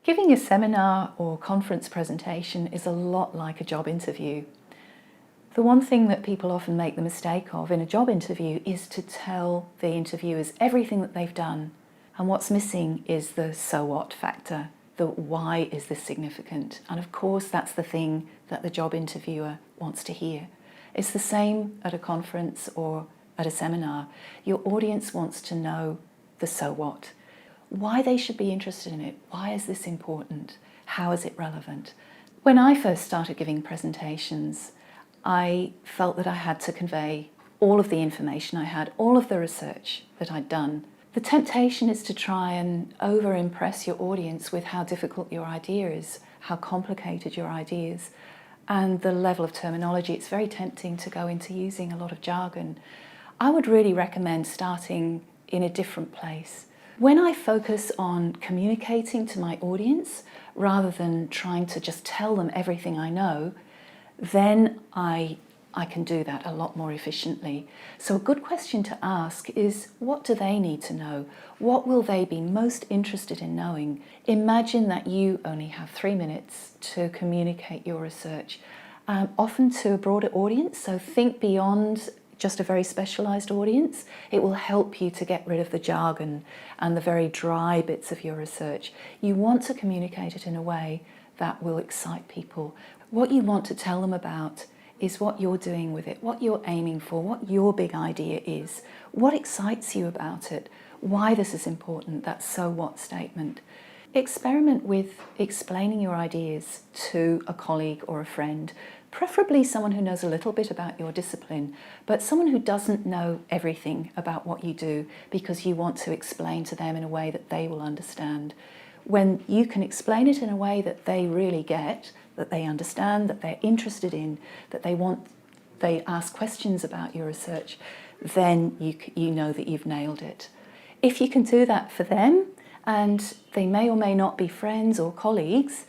Giving a seminar or conference presentation is a lot like a job interview. The one thing that people often make the mistake of in a job interview is to tell the interviewers everything that they've done. And what's missing is the so what factor, the why is this significant? And of course that's the thing that the job interviewer wants to hear. It's the same at a conference or at a seminar. Your audience wants to know the so what. Why they should be interested in it. Why is this important? How is it relevant? When I first started giving presentations, I felt that I had to convey all of the information I had, all of the research that I'd done. The temptation is to try and over-impress your audience with how difficult your idea is, how complicated your idea is, and the level of terminology. It's very tempting to go into using a lot of jargon. I would really recommend starting in a different place. When I focus on communicating to my audience, rather than trying to just tell them everything I know, then I can do that a lot more efficiently. So a good question to ask is, what do they need to know? What will they be most interested in knowing? Imagine that you only have 3 minutes to communicate your research, often to a broader audience, so think beyond just a very specialised audience. It will help you to get rid of the jargon and the very dry bits of your research. You want to communicate it in a way that will excite people. What you want to tell them about is what you're doing with it, what you're aiming for, what your big idea is, what excites you about it, why this is important, that so what statement. Experiment with explaining your ideas to a colleague or a friend, preferably someone who knows a little bit about your discipline, but someone who doesn't know everything about what you do, because you want to explain to them in a way that they will understand. When you can explain it in a way that they really get, that they understand, that they're interested in, that they ask questions about your research, then you know that you've nailed it. If you can do that for them, and they may or may not be friends or colleagues,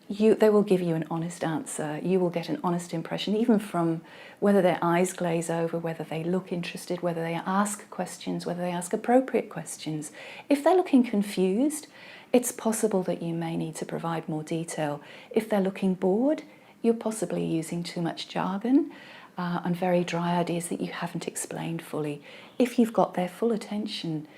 they will give you an honest answer. You will get an honest impression, even from whether their eyes glaze over, whether they look interested, whether they ask questions, whether they ask appropriate questions. If they're looking confused, it's possible that you may need to provide more detail. If they're looking bored, you're possibly using too much jargon and very dry ideas that you haven't explained fully. If you've got their full attention,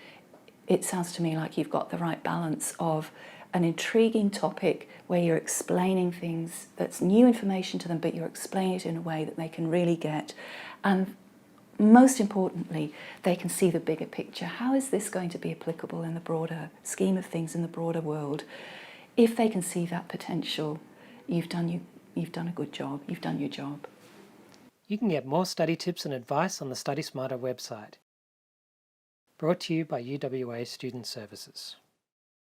it sounds to me like you've got the right balance of an intriguing topic where you're explaining things that's new information to them, but you're explaining it in a way that they can really get. And most importantly, they can see the bigger picture. How is this going to be applicable in the broader scheme of things, in the broader world? If they can see that potential, you've done a good job. You've done your job. You can get more study tips and advice on the Study Smarter website. Brought to you by UWA Student Services.